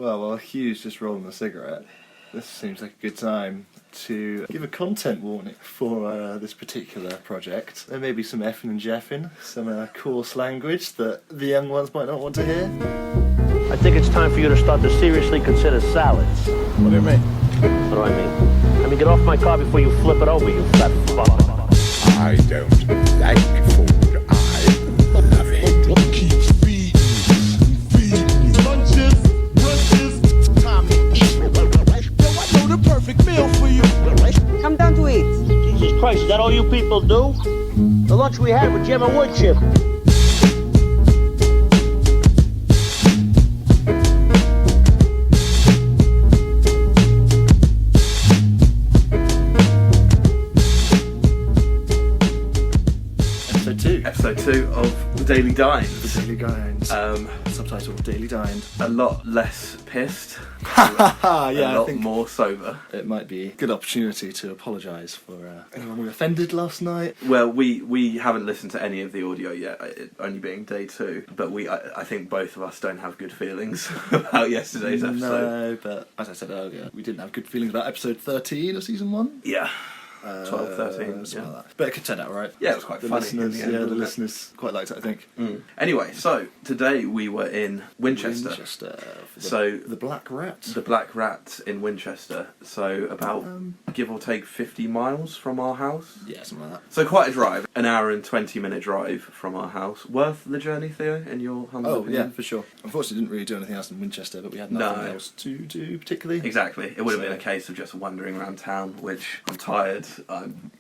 Well, while Hugh's just rolling a cigarette, this seems like a good time to give a content warning for this particular project. There may be some effing and jeffing, some coarse language that the young ones might not want to hear. I think it's time for you to start to seriously consider salads. What do you mean? What do I mean? I mean, get off my car before you flip it over, you fat fuck. I don't like food. I love it. What keeps feeding you? Lunches, brunches, time to eat. Yo, I know the perfect meal for you. Come down to eat. Jesus Christ, is that all you people do? The lunch we had with Jim and wood chip. Episode 2 of The Daily Dines. The Daily Dines. Subtitle Daily Dined. A lot less pissed. Yeah, a lot I think more sober. it might be a good opportunity to apologise for anyone we offended last night. Well, we haven't listened to any of the audio yet, it only being day 2. But I think both of us don't have good feelings about yesterday's episode. No, but as I said earlier, we didn't have good feelings about episode 13 of season 1. Yeah. 12, 13, something yeah. like that. But it could turn out alright. Yeah, it was quite funny. Listeners, in the end, the wasn't it? listeners quite liked it, I think. Anyway, so today we were in Winchester. For the Black Rat. The Black Rat in Winchester. So about, give or take, 50 miles from our house. Yeah, something like that. So quite a drive. An hour and 20-minute drive from our house. Worth the journey, Theo, in your humble Oh, opinion? yeah, for sure. Unfortunately, didn't really do anything else in Winchester, but we had nothing else to do particularly. Exactly. It would have been a case of just wandering around town, which I'm tired.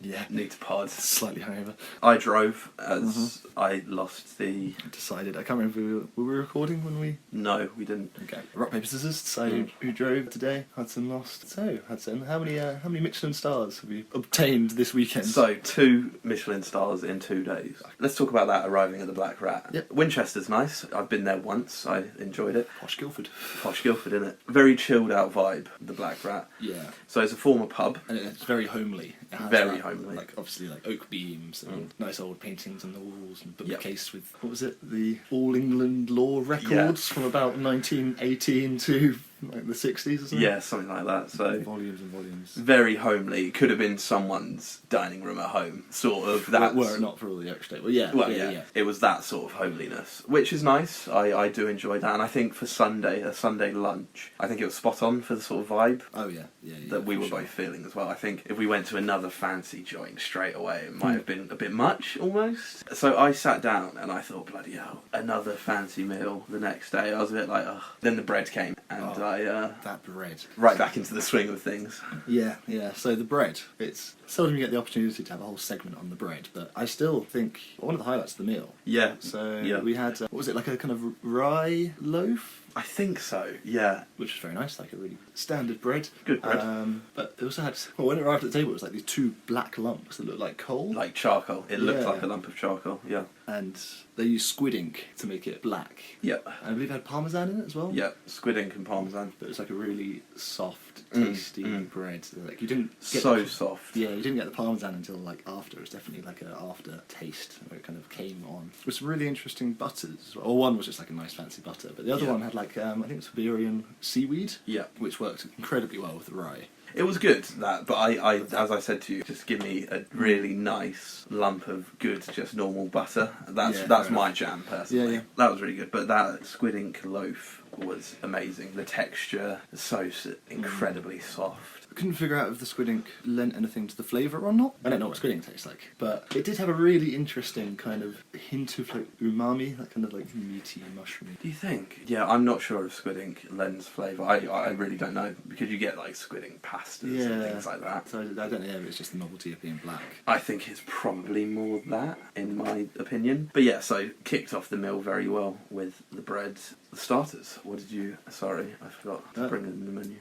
Yeah. Need to pod. Slightly hungover. I drove as I lost the... Decided. I can't remember if we were recording when we... No, we didn't. Okay. Rock, paper, scissors. Decided who drove today. Hudson lost. So, Hudson, how many Michelin stars have you obtained this weekend? So, 2 Michelin stars in 2 days. Let's talk about that arriving at the Black Rat. Yep. Winchester's nice. I've been there once. I enjoyed it. Posh Guildford. Posh Guildford, innit? Very chilled out vibe, the Black Rat. Yeah. So it's a former pub. And it's very homely. It has Very that, homely. Like, obviously, like oak beams and nice old paintings on the walls and bookcase with, what was it, the All England Law records from about 1918 to like the 60s or something? Yeah, something like that. So volumes and volumes. very homely. It could have been someone's dining room at home, sort of. That were it not for all the extra. Well, yeah. yeah. It was that sort of homeliness, which is nice. I do enjoy that, and I think for a Sunday lunch, I think it was spot on for the sort of vibe Oh yeah. that we were both feeling as well. I think if we went to another fancy joint straight away, it might have been a bit much almost. So I sat down and I thought, bloody hell, another fancy meal the next day. I was a bit like, ugh. Then the bread came, and that bread. right back into the swing of things. Yeah. So the bread, it's seldom you get the opportunity to have a whole segment on the bread, but I still think one of the highlights of the meal. Yeah. So yeah. we had, what was it, like a kind of rye loaf? I think so. Yeah. Which was very nice, like a really standard bread. Good bread. But it also had, well, when it arrived at the table, it was like these 2 black lumps that looked like coal. Like charcoal. It looked Yeah. like a lump of charcoal. Yeah. And they used squid ink to make it black. Yep. And I believe it had parmesan in it as well. Yep. Squid ink and parmesan. But it was like a really soft, tasty bread. Like you didn't get So soft. Yeah, you didn't get the parmesan until like after. It was definitely like an after taste where it kind of came on. With some really interesting butters as well. Or one was just like a nice fancy butter, but the other one had like I think it was Iberian seaweed. Yeah. Which worked incredibly well with the rye. It was good, that, but I, as I said to you, just give me a really nice lump of good, just normal butter. That's my jam, personally. Yeah. That was really good, but that squid ink loaf was amazing. The texture is so incredibly soft. I couldn't figure out if the squid ink lent anything to the flavour or not. I don't know what squid ink tastes like, but it did have a really interesting kind of hint of like umami, that kind of like meaty, mushroomy. Do you think? Yeah, I'm not sure if squid ink lends flavour. I really don't know, because you get like squid ink pastas and things like that. So I don't know if it's just the novelty of being black. I think it's probably more that, in my opinion. But yeah, so kicked off the meal very well with the bread. The starters. What did you... Sorry, I forgot to bring in the menu.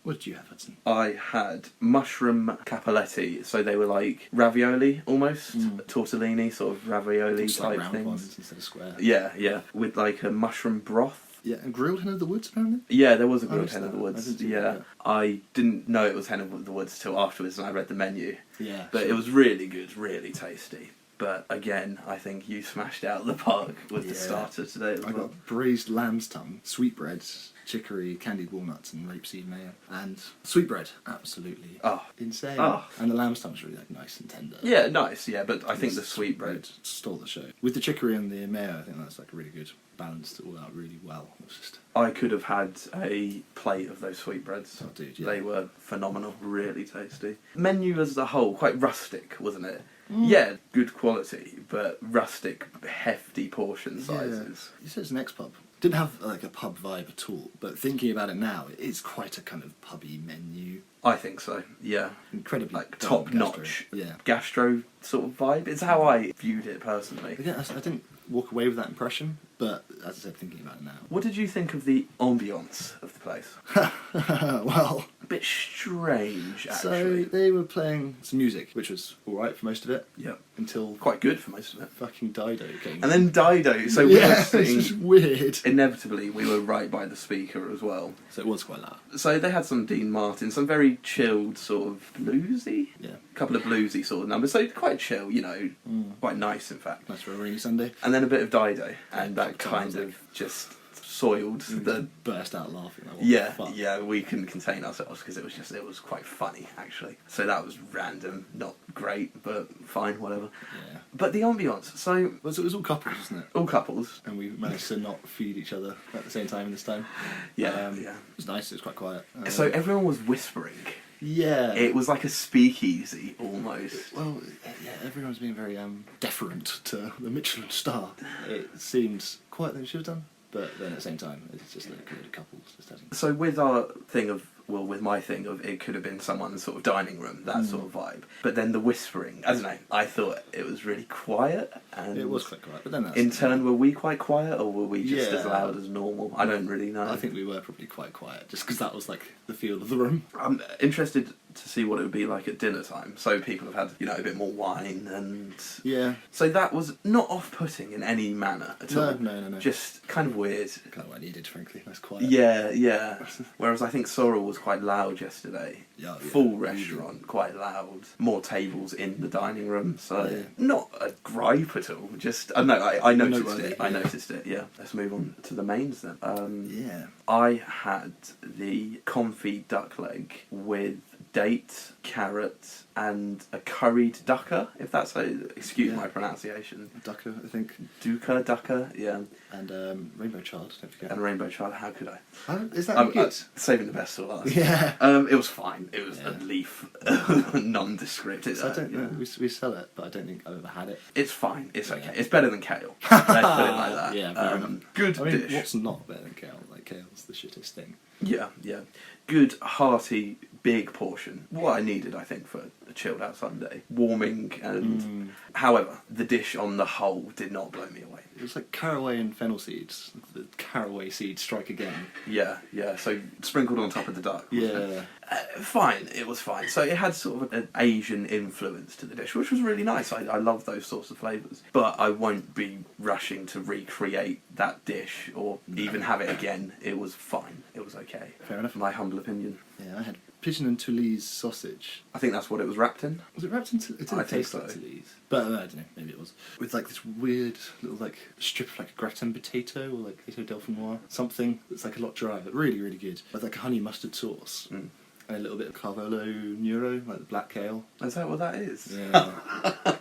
What did you have, Hudson? I had mushroom cappelletti, so they were like ravioli almost, tortellini sort of ravioli Just type like round things. ones instead of square. Yeah, with like a mushroom broth. Yeah, and grilled hen of the woods apparently. Yeah, there was a I grilled noticed hen of the that. I woods. didn't see Yeah, that. I didn't know it was hen of the woods till afterwards, and I read the menu. Yeah, but it was really good, really tasty. But again, I think you smashed out the park with the starter today as I well. got braised lamb's tongue, sweetbreads, chicory, candied walnuts, and rapeseed mayo. And sweetbread, absolutely insane. Oh. And the lamb stuff's really like nice and tender. Yeah, nice. Yeah, but I think the sweetbread. stole the show. With the chicory and the mayo, I think that's like a really good, balanced it all out really well. It was just... I could have had a plate of those sweetbreads. Oh, dude, yeah. They were phenomenal, really tasty. Menu as a whole, quite rustic, wasn't it? Yeah, good quality, but rustic, hefty portion sizes. You said it's an ex-pub. Didn't have like a pub vibe at all, but thinking about it now, it is quite a kind of pubby menu. I think so, yeah. Incredibly Like done top gastro. notch Yeah. gastro sort of vibe. It's how I viewed it personally. Again, I didn't walk away with that impression, but as I said, thinking about it now. What did you think of the ambience of the place? Well, A bit strange, so actually. they were playing some music, which was alright for most of it, Yeah, until quite good for most of it. fucking Dido came. And then Dido, so we were yeah, it's sitting... just weird. Inevitably, we were right by the speaker as well. So it was quite loud. So they had some Dean Martin, some very chilled sort of bluesy, Yeah. a couple of bluesy sort of numbers. So quite chill, you know, quite nice in fact. Nice for a rainy Sunday. And then a bit of Dido, and that Cocktail kind music. of just soiled the... Burst out laughing. Like, what Yeah, the fuck? yeah, we couldn't contain ourselves because it was quite funny actually. So that was random, not great, but fine, whatever. Yeah. But the ambience, so Well, so it was all couples, wasn't it? all couples, And we managed to not feed each other at the same time this time. yeah, Yeah. yeah. It was nice, it was quite quiet. So everyone was whispering. yeah. It was like a speakeasy almost. Well, yeah, everyone's being very deferent to the Michelin star. It seemed quite than it should have done, but then at the same time, it's just like a load of couples just having... So with our thing of, well, with my thing of it could have been someone's sort of dining room, that sort of vibe. But then the whispering, I don't know, I thought it was really quiet. And It was quite quiet, but then that's... in turn, were we quite quiet or were we just Yeah. as loud as normal? I don't really know. I think we were probably quite quiet, just because that was like the feel of the room. I'm interested to see what it would be like at dinner time. So people have had, you know, a bit more wine and... Yeah. So that was not off-putting in any manner at all. No. Just kind of weird. Kind of what I needed, frankly. Nice quiet. Yeah, yeah. Whereas I think Sorrel was quite loud yesterday. Yeah, yeah. Full restaurant, quite loud. More tables in the dining room, so Yeah. not a gripe at all. Just I know I noticed Noteworthy, it. I yeah. noticed it. Yeah. Let's move on to the mains then. Yeah. I had the confit duck leg with date, carrot, and a curried ducker. If that's excuse Yeah. my pronunciation. Ducker, I think. Ducker, yeah. And Rainbow Child, don't forget. And rainbow child. How could I? Is that good? Saving the best till last. Yeah. It was fine. It was a Yeah. leaf, nondescript. I don't know. We sell it, but I don't think I've ever had it. It's fine. It's okay. Yeah. It's better than kale. Let's put it like that. Yeah, fair enough. Good I mean, dish. what's not better than kale? Like, kale's the shittest thing. Yeah, yeah. Good, hearty, big portion. What I needed, I think, for a chilled out Sunday. Warming and... However, the dish on the whole did not blow me away. It was like caraway and fennel seeds. The caraway seeds strike again. Yeah, yeah. So sprinkled on top of the duck. wasn't it? Yeah. Fine, it was fine. So it had sort of an Asian influence to the dish, which was really nice. I love those sorts of flavours. But I won't be rushing to recreate that dish or even have it again. It was fine. It was okay. Fair enough. My humble opinion. Yeah, I had pigeon and Toulouse sausage. I think that's what it was wrapped in. Was it wrapped in? It I didn't think taste so. like Toulouse. But I don't know, maybe it was. With like this weird little like strip of like a gratin potato or like potato delphinoise. Something that's like a lot drier, but really, really good. With like a honey mustard sauce. Mm. And a little bit of carvolo nero, like the black kale. Is that what that is? Yeah. I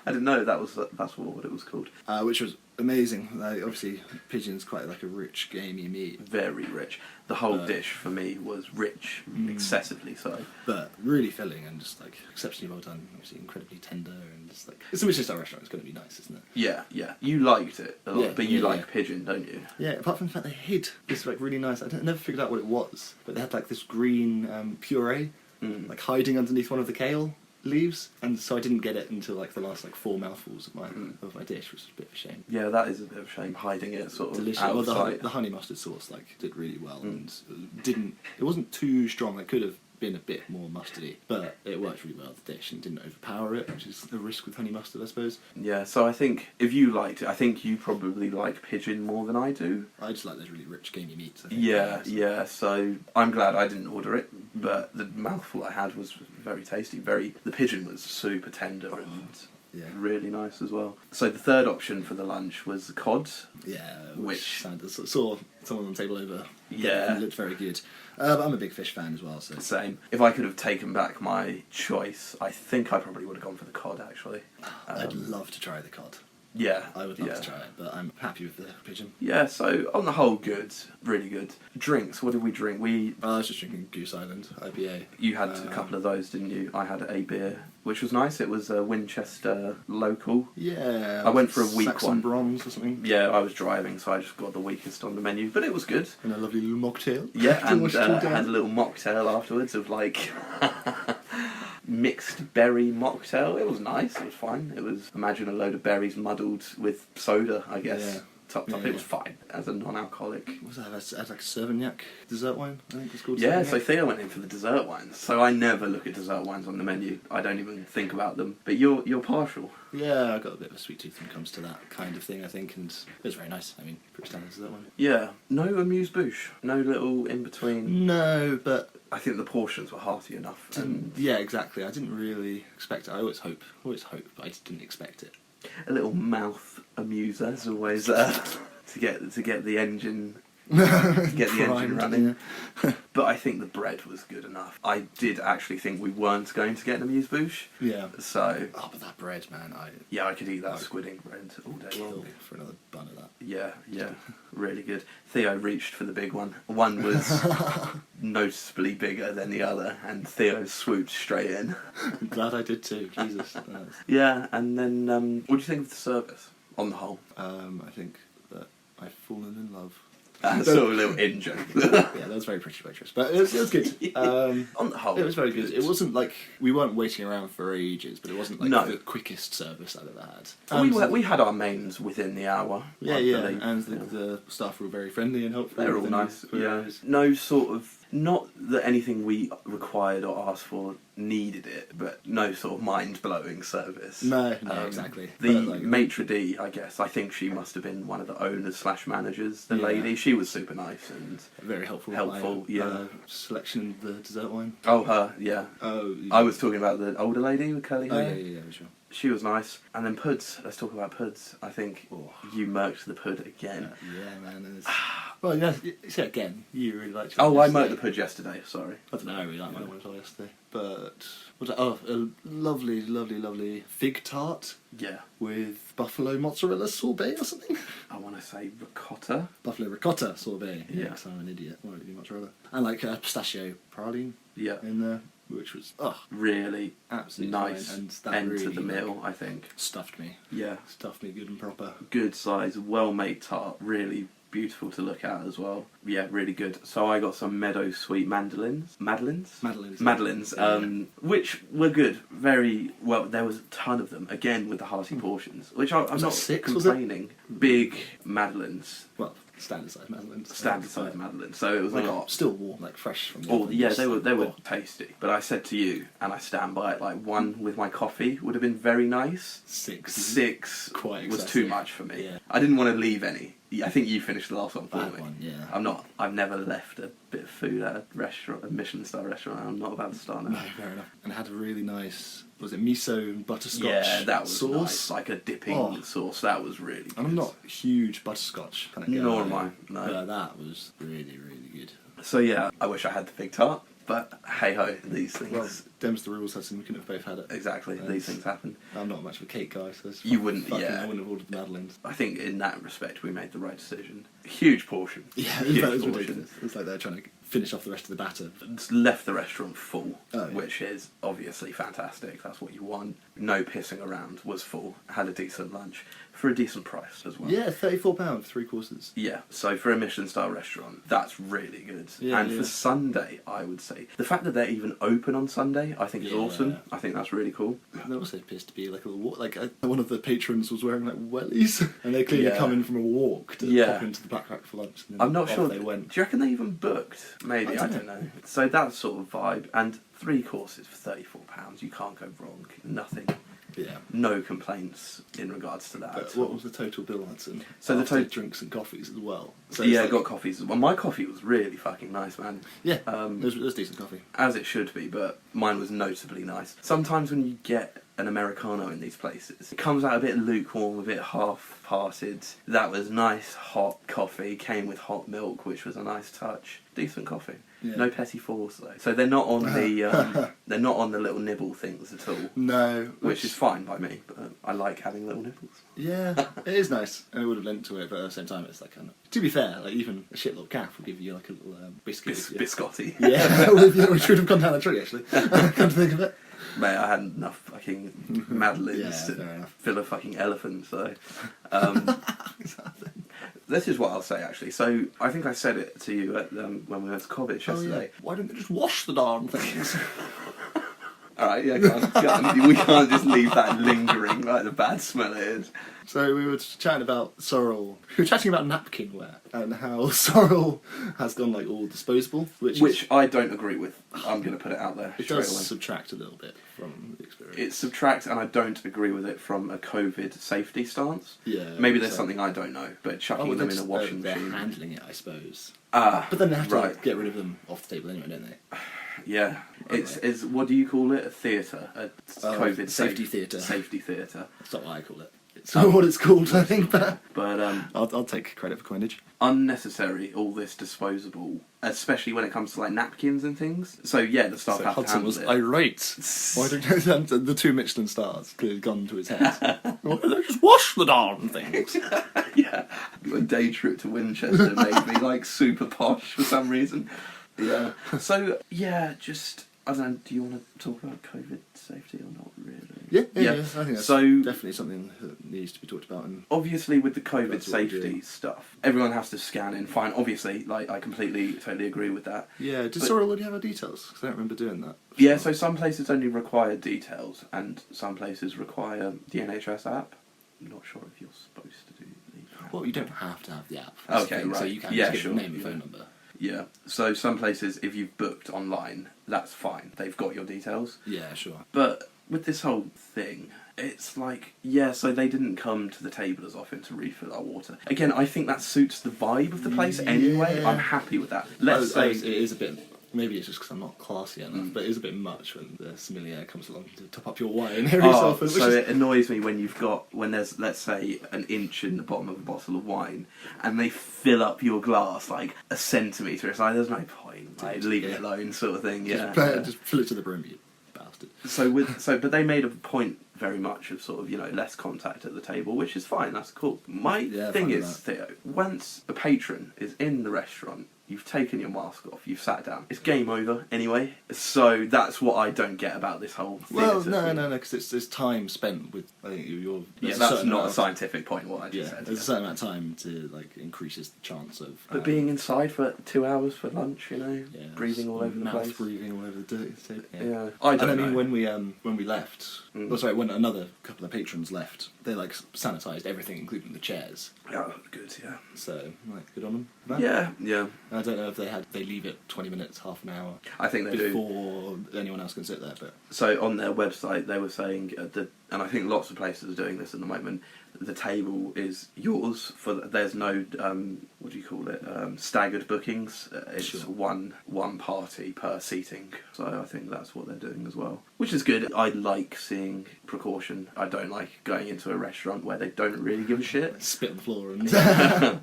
didn't know that's what it was called. Which was amazing. Like, obviously, pigeon's quite like a rich, gamey meat. Very rich. The whole dish for me was rich, excessively so. But really filling and just like exceptionally well done. Obviously incredibly tender and just like it's a Michelin star restaurant. It's going to be nice, isn't it? Yeah, yeah. You liked it a lot, Yeah, but you yeah, like yeah. pigeon, don't you? Yeah. Apart from the fact they hid this like really nice. Never figured out what it was, but they had like this green puree like hiding underneath one of the kale leaves, and so I didn't get it until like the last like 4 mouthfuls of my dish, which was a bit of a shame. Yeah, that is a bit of a shame, hiding it sort of Delicious. out Well, of sight. the honey mustard sauce like did really well and didn't. It wasn't too strong. It could have been a bit more mustardy, but it worked really well with the dish and didn't overpower it, which is a risk with honey mustard, I suppose. Yeah, so I think if you liked it, I think you probably like pigeon more than I do. I just like those really rich gamey meats. I think. Yeah, yeah. So I'm glad I didn't order it, but the mouthful I had was very tasty. The pigeon was super tender and Yeah. Really nice as well. So the third option for the lunch was the cod. Yeah, Which- saw someone on the table over. Yeah. It looked very good. But I'm a big fish fan as well, so. Same. If I could have taken back my choice, I think I probably would have gone for the cod, actually. I'd love to try the cod. Yeah. I would love yeah. to try it, but I'm happy with the pigeon. Yeah, so on the whole, good. Really good. Drinks, what did we drink? I was just drinking Goose Island IPA. You had a couple of those, didn't you? I had a beer, which was nice. It was a Winchester local. Yeah. I went for a weak Saxon one. Bronze or something. Yeah, I was driving, so I just got the weakest on the menu, but it was good. And a lovely little mocktail. Yeah, and Washed it all down. had a little mocktail afterwards of like mixed berry mocktail. It was nice. It was fine. It was, imagine a load of berries muddled with soda, I guess. Yeah. Top. Yeah, It yeah. was fine as a non-alcoholic. What was that? I had like a Sauvignac dessert wine, I think it's called. Yeah, so Sauvignac. Theo went in for the dessert wines. So I never look at dessert wines on the menu. I don't even think about them. But you're partial. Yeah, I got a bit of a sweet tooth when it comes to that kind of thing, I think, and it was very nice. I mean, pretty standard dessert wine. Yeah. No amuse-bouche. No little in-between. No, but I think the portions were hearty enough. And yeah, exactly. I didn't really expect it. I always hope, but I just didn't expect it. a little mouth amuser is always to get the engine engine running. Yeah. But I think the bread was good enough. I did actually think we weren't going to get an amuse-bouche. Yeah. So Oh, but that bread, man, yeah, I could eat that I'd squid ink bread all day kill long. for another bun of that. Yeah, really good. Theo reached for the big one. One was noticeably bigger than the other, and Theo swooped straight in. I'm glad I did too. Jesus. Yeah, and then what do you think of the service on the whole? I think that I've fallen in love. Sort of a little in joke. Yeah, that was very pretty waitress, but it was good. On the whole, It was very good. It wasn't like we weren't waiting around for ages, but it wasn't like No. the quickest service I've ever had. We had our mains within the hour. Yeah, I yeah, believe. and the staff were very friendly and helpful. They're all with any nice. Yeah. queries. No sort of, not that anything we required or asked for needed it, but no sort of mind-blowing service. No, exactly. The But, like, maitre d', I guess, I think she must have been one of the owners / managers, the Yeah. lady. She was super nice and... very helpful. Yeah. Selection of the dessert wine. Oh, her, yeah. Oh, I was talking about the older lady with curly Oh, hair. yeah, sure. She was nice. And then Puds, let's talk about Puds. I think Oh. you murked the Pud again. Yeah, man. and it's- well, yeah, say again. You really liked it. Oh, I yesterday. murked the Pud yesterday, sorry. I don't know. I really liked my one as well yesterday. But what's that? Oh, a lovely, lovely, lovely fig tart Yeah. with buffalo mozzarella sorbet or something. I want to say ricotta. Buffalo ricotta sorbet. Yeah. because I'm an idiot. Why would it be mozzarella? And like pistachio praline Yeah. in there, which was Really absolutely nice fine. And that end really to the meal, I think. stuffed me. Yeah. Stuffed me good and proper. Good size, well made tart. Really beautiful to look at as well. Yeah, really good. So I got some meadow sweet Madeleines, which were good. Very well. There was a ton of them. Again with the hearty portions, which I'm Was not that 6, was it? complaining. Big Madeleines, Well, standard size madeleines. standard size Madeleines. So it was Like a lot. still warm, like fresh from the Oh oven, yeah, just they were like, tasty. But I said to you, and I stand by it. Like one with my coffee would have been very nice. 6. 6 Quite was excessive. too much for me. Yeah. I didn't want to leave any. Yeah, I think you finished the last one for Bad me. one, yeah. I've never left a bit of food at a restaurant, a Michelin star restaurant. I'm not about to start No, now. fair enough. And it had a really nice, was it miso and butterscotch Yeah, that was sauce? nice. Like a dipping Oh. sauce. That was really good. And I'm not a huge butterscotch kind of guy. Nor am I, no. But that was really, really good. So yeah, I wish I had the fig tart, but hey ho, these things. Well, Dem's the rules, Hudson. We couldn't have both had it. Exactly, these things happen. I'm not much of a cake guy, so it's You wouldn't, fucking, yeah. I wouldn't have ordered the Madeleines. I think in that respect we made the right decision. Huge portion. Yeah, Huge that was portion. ridiculous. It's like they're trying to finish off the rest of the batter. It's left the restaurant full, Oh, yeah. which is obviously fantastic. That's what you want. No pissing around. Was full. Had a decent lunch for a decent price as well. Yeah, £34 for 3 courses. Yeah, so for a Michelin star restaurant, that's really good. Yeah, and yeah. for Sunday, I would say the fact that they're even open on Sunday, I think is Yeah. awesome. I think that's really cool. There also appears to be like a little walk. Like one of the patrons was wearing like wellies, and they clearly Yeah. come in from a walk to Yeah. pop into the back rack for lunch. And then I'm not off sure. they went. Do you reckon they even booked? Maybe, I don't know. So that sort of vibe. And 3 courses for £34. You can't go wrong. Nothing. Yeah. No complaints in regards to that. But what was the total bill, Hudson? So the After to- drinks and coffees as well. So Yeah, it's got like- coffees. Well, my coffee was really fucking nice, man. Yeah, it was decent coffee. As it should be, but mine was notably nice. Sometimes when you get an Americano in these places. It comes out a bit lukewarm, a bit half-hearted. That was nice hot coffee, came with hot milk, which was a nice touch. Decent coffee. Yeah. No petty fours though. So they're not on the they're not on the little nibble things at all. No. Which is fine by me, but I like having little nibbles. Yeah, it is nice, and it would have lent to it, but at the same time, it's like kind of. To be fair, like even a shit little calf will give you like a little biscuit. Biscotti. Yeah, which would have gone down the tree actually. Come to think of it. Mate, I had enough fucking Madeleines Yeah, to fair enough. fill a fucking elephant, so... This is what I'll say, actually. So, I think I said it to you at, when we went to Cobbage yesterday. Why don't they just wash the darn things? Alright, yeah, we can't just leave that lingering, like the bad smell it is. So we were chatting about Sorrel. We were chatting about napkinware and how Sorrel has gone like all disposable, which I don't agree with. I'm going to put it out there it straight does away. subtract a little bit from the experience. It subtracts, and I don't agree with it from a COVID safety stance. Yeah, Maybe there's so- something I don't know, but chucking well, them they're in a just- washing they're machine. handling it, I suppose. Ah, But then they have to right. like, get rid of them off the table anyway, don't they? Yeah, it's what do you call it? A theatre, a COVID safety theatre. Safety theatre. That's not what I call it. It's not what it's called, I think. But But I'll take credit for coinage. unnecessary, all this disposable, especially when it comes to like napkins and things. So yeah, the staff So have to Hudson handle was it. irate. Why don't the 2 Michelin stars clearly gone to his head? Why don't they just wash the darn things? Yeah, a day trip to Winchester made me like super posh for some reason. Yeah. So yeah, just I don't know. Do you want to talk about COVID safety or not really? Yeah. I think that's So definitely something that needs to be talked about. And obviously, with the COVID That's what we're safety doing. stuff, everyone has to scan in. Fine, obviously, like I totally agree with that. yeah, did But- Sorrel already have our details? Because I don't remember doing that. Yeah, so some places only require details, and some places require the NHS app. I'm not sure if you're supposed to do the app. Well, you don't have to have the app. That's the Okay, thing, So right. you can Yeah, just give sure, your name and yeah. phone number. Yeah, so some places, if you've booked online, that's fine. They've got your details. Yeah, sure. But with this whole thing, it's like, yeah, so they didn't come to the table as often to refill our water. Again, I think that suits the vibe of the place anyway. Yeah. I'm happy with that. Let's say... it is a bit. Maybe it's just because I'm not classy enough, but it is a bit much when the sommelier comes along to top up your wine every so often. So it annoys me when there's, let's say, an inch in the bottom of a bottle of wine, and they fill up your glass like a centimetre. It's like, there's no point. Like, leave it alone, sort of thing. Yeah. Just fill it to the brim, you bastard. But they made a point very much of sort of, less contact at the table, which is fine. That's cool. My thing fine with is, Theo, once a patron is in the restaurant, you've taken your mask off, you've sat down. It's game over anyway. So that's what I don't get about this whole thing. Well, no, because it's time spent with. I think you're. Yeah, that's not a scientific point. What I just said. There's a certain amount of time to like increases the chance of. But being inside for 2 hours for lunch, yeah, breathing all over the mouth place. breathing all over the dirty table. Yeah, I don't and I mean, know. when we left, when another couple of patrons left, they like sanitised everything, including the chairs. Yeah, good. Yeah. So, like, good on them. for that. Yeah. I don't know if they leave it 20 minutes, half an hour I think they do. before anyone else can sit there, but So on their website, they were saying and I think lots of places are doing this at the moment. The table is yours for. There's no what do you call it? Staggered bookings. It's Sure. one party per seating. So I think that's what they're doing as well, which is good. I like seeing precaution. I don't like going into a restaurant where they don't really give a shit. spit on the floor and.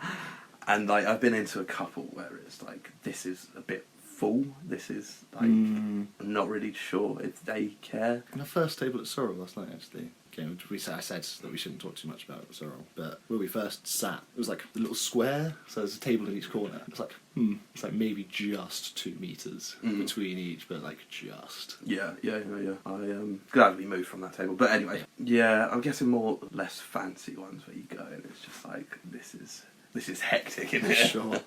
And like I've been into a couple where it's like this is a bit full. This is like I'm not really sure if they care. On our first table at Sorrel last night, actually, I said that we shouldn't talk too much about Sorrel, but where we first sat, it was like a little square, so there's a table in each corner. It's like, it's like maybe just 2 meters between each, but like just. Yeah. I glad we moved from that table. But anyway, yeah, I'm guessing more less fancy ones where you go and it's just like this is hectic in here. Sure.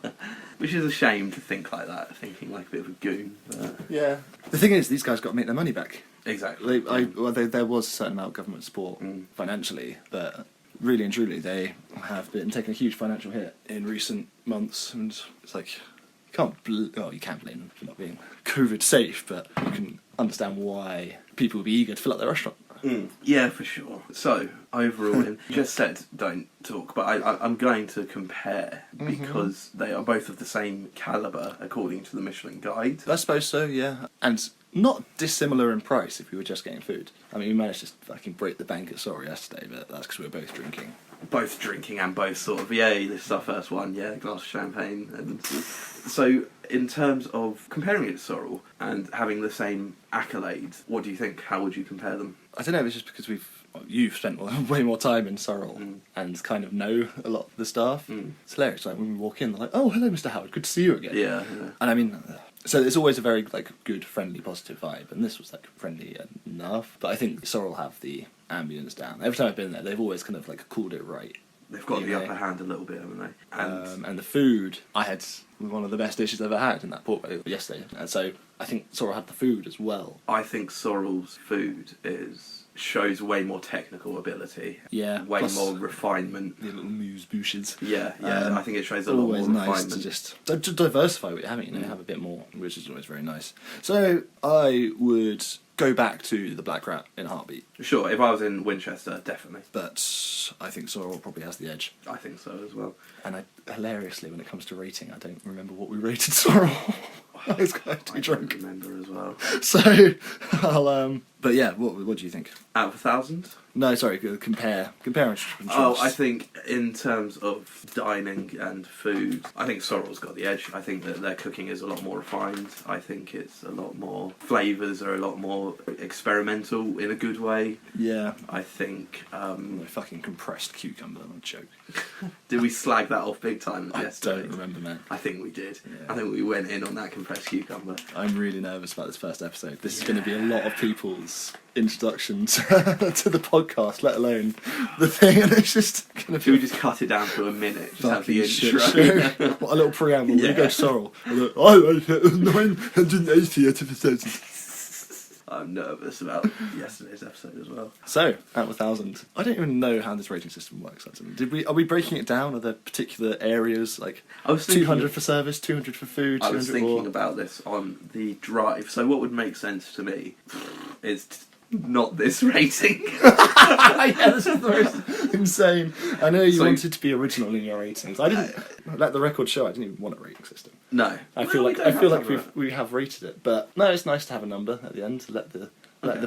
Which is a shame to think like that, thinking like a bit of a goon. But Yeah. The thing is, these guys got to make their money back. exactly. There was a certain amount of government support financially, but really and truly, they have been taking a huge financial hit in recent months, and it's like you can't blame them for not being COVID safe, but you can understand why people would be eager to fill up their restaurant. Yeah, for sure. So, overall, you just said don't talk, but I'm going to compare because they are both of the same calibre according to the Michelin Guide. I suppose so, yeah. And not dissimilar in price if we were just getting food. I mean, we managed to fucking break the bank at Sorrel yesterday, but that's because we were both drinking. Both drinking and both sort of, yeah, this is our first one, yeah, glass of champagne. And so, in terms of comparing it to Sorrel and having the same accolades, what do you think? How would you compare them? I don't know, it's just because you've spent way more time in Sorrel and kind of know a lot of the staff. It's hilarious, like when we walk in, they're like, oh, hello Mr. Howard, good to see you again. Yeah. And I mean, so it's always a very like good, friendly, positive vibe, and this was like friendly enough. But I think Sorrel have the ambience down. Every time I've been there, they've always kind of like called it right. They've got the upper hand a little bit, haven't they? And the food, I had one of the best dishes I've ever had in that portfolio yesterday, and so I think Sorrel had the food as well. I think Sorrel's food shows way more technical ability. Yeah, way plus more refinement. The little mousse bouches. Yeah. I think it shows a lot more always nice refinement. to just to diversify what you're having, have a bit more, which is always very nice. So I would go back to the Black Rat in a heartbeat. Sure, if I was in Winchester, definitely. But I think Sorrel probably has the edge. I think so as well. And hilariously, when it comes to rating, I don't remember what we rated Sorrel. I was quite too drunk. I don't remember as well. So, I'll, but yeah, what do you think? Out of 1,000? No, sorry, compare and contrast. Oh, I think in terms of dining and food, I think Sorrel's got the edge. I think that their cooking is a lot more refined. I think it's a lot more, flavours are a lot more experimental in a good way. Yeah. I think... My fucking compressed cucumber, I'm a joke. Did we slag that off big time yesterday? I don't remember, man. I think we did. Yeah. I think we went in on that compressed cucumber. I'm really nervous about this first episode. This is going to be a lot of people's introductions to the podcast, let alone the thing, and it's just going to be... Should we just cut it down to a minute? Just have the shit intro. show. What a little preamble. Yeah. We go to Sorrel. I hit 980 out of 1,000. I'm nervous about yesterday's episode as well. So, out of 1,000. I don't even know how this rating system works. Actually. Are we breaking it down? Are there particular areas, like I was thinking, 200 for service, 200 for food, 200 I was thinking about this on the drive. So what would make sense to me is not this rating. Yeah, this is the most insane. I know you So- wanted to be original in your ratings. I didn't let the record show. I didn't even want a rating system. No. I feel like we have rated it, but no, it's nice to have a number at the end to let the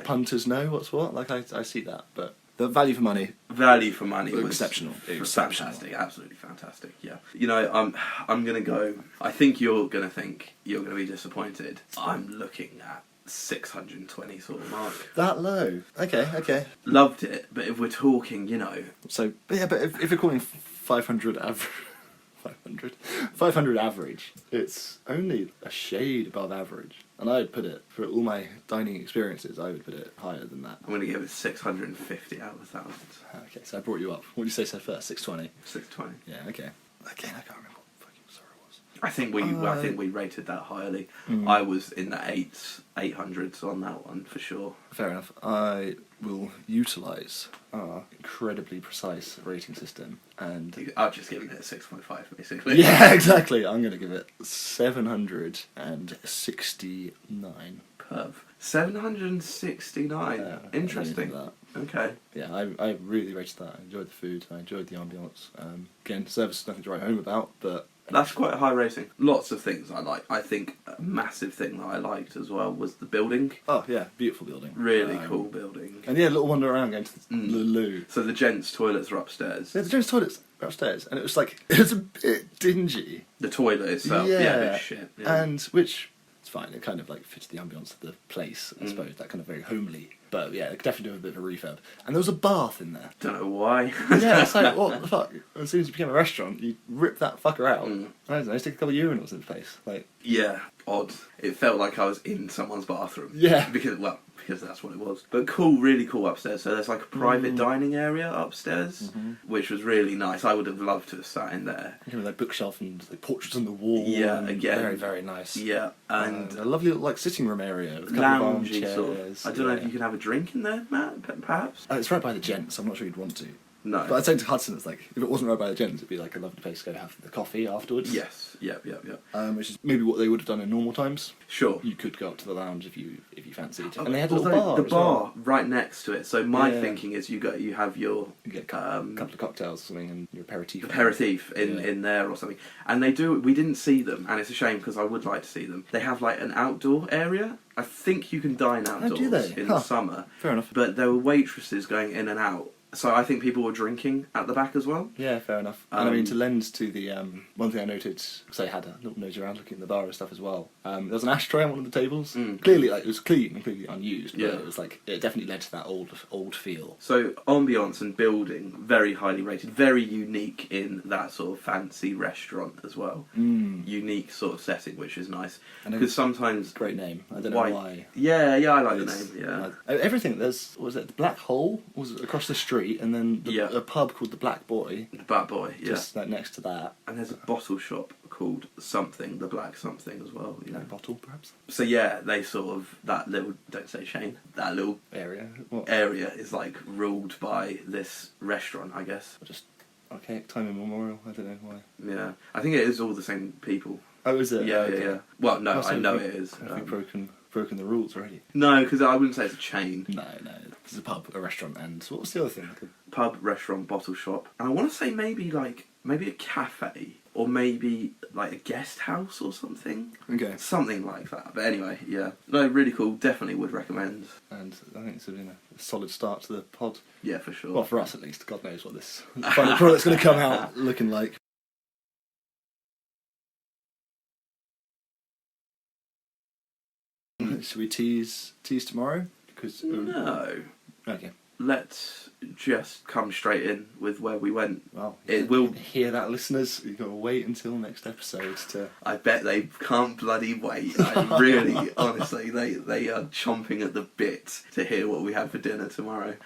punters know what's what. Like I see that, but the value for money. Value for money was Exceptional. fantastic, absolutely fantastic. Yeah, you know, I'm gonna go. I think you're gonna be disappointed. I'm looking at 620 sort of mark. That low? Okay. Loved it, but if we're talking, you know, So, but if you're calling 500 average. 500 average. It's only a shade above average. And I would put it, for all my dining experiences, I would put it higher than that. I'm gonna give it 650 out of 1,000. Okay, so I brought you up. What did you say first? 620? 620. Yeah, okay. Again, I can't remember what fucking Sorrel was. I think we rated that highly. I was in the 800s on that one for sure. Fair enough. I will utilise our incredibly precise rating system and... I've just given it a 6.5 basically. Yeah, exactly. I'm going to give it 769. Perv. 769. Interesting. That. Okay. Yeah, I really rated that. I enjoyed the food. I enjoyed the ambience. Again, service is nothing to write home about, but... That's quite a high rating. Lots of things I like. I think a massive thing that I liked as well was the building. Oh, yeah, beautiful building. Really cool building. And yeah, a little wander around going to the loo. So the gents' toilets are upstairs. Yeah, the gents' toilets are upstairs, and it was a bit dingy. The toilet itself, yeah, a bit shit. Yeah. And which... It's fine, it kind of like fits the ambience of the place, I suppose, that kind of very homely. But yeah, it definitely do a bit of a refurb. And there was a bath in there. Don't know why. Yeah, it's like, what the fuck? As soon as you became a restaurant, you rip that fucker out. I don't know, stick a couple of urinals in the place. Like, yeah, odd. It felt like I was in someone's bathroom. Yeah. Because that's what it was. But cool, really cool upstairs. So there's like a private dining area upstairs, which was really nice. I would have loved to have sat in there. you know, like bookshelf and like portraits on the wall. Yeah, and again. very, very nice. Yeah, and a lovely little like sitting room area with a couple of loungy armchairs. sort of. I don't know if you can have a drink in there, Matt, perhaps? It's right by the gents, so I'm not sure you'd want to. No. But I'd say to Hudson, it's like, if it wasn't right by the gins, it'd be like a lovely place to go have the coffee afterwards. Yes. Yep. Which is maybe what they would have done in normal times. Sure. You could go up to the lounge if you fancied. Oh, And they had a little although bar the as bar well. right next to it. So my Yeah. thinking is you have your You get a couple of cocktails or something and your aperitif. aperitif in there or something. And they do. We didn't see them, and it's a shame because I would like to see them. They have like an outdoor area. I think you can dine outdoors do they? in Huh. the summer. Fair enough. But there were waitresses going in and out. So I think people were drinking at the back as well. Yeah, fair enough. And I mean, to lend to the one thing I noted, because I had a little nose around looking at the bar and stuff as well. There was an ashtray on one of the tables. Clearly, like it was clean, completely unused. But Yeah. it was like it definitely led to that old feel. So ambience and building, very highly rated, very unique in that sort of fancy restaurant as well. Unique sort of setting, which is nice. And Because sometimes... Great name. I don't know why. Yeah, I like the It's- name, yeah. Everything. There's what was it the Black Hole was across the street, and then a pub called the Black Boy. The Black Boy, yeah. Just like next to that. And there's a bottle shop called something, the Black something as well. You know. Bottle, perhaps. So yeah, they sort of, that little, don't say Shane, that little Area. What? area is like ruled by this restaurant, I guess. Just archaic time immemorial. I don't know why. Yeah. I think it is all the same people. Oh, is it? Yeah, Okay. yeah. Well, no, Also, I know have it is. Have we broken the rules already? No, because I wouldn't say it's a chain. No. There's a pub, a restaurant, and what was the other thing? Pub, restaurant, bottle shop. And I want to say maybe a cafe or maybe like a guest house or something. Okay. Something like that. But anyway, yeah. No, really cool. Definitely would recommend. And I think it's been a solid start to the pod. Yeah, for sure. Well, for us at least. God knows what this final product's going to come out looking like. Should we tease tomorrow? Because No. okay. Let's just come straight in with where we went. Well, It will- hear that, listeners. You've got to wait until next episode to. I bet they can't bloody wait. I really, honestly, they are chomping at the bit to hear what we have for dinner tomorrow.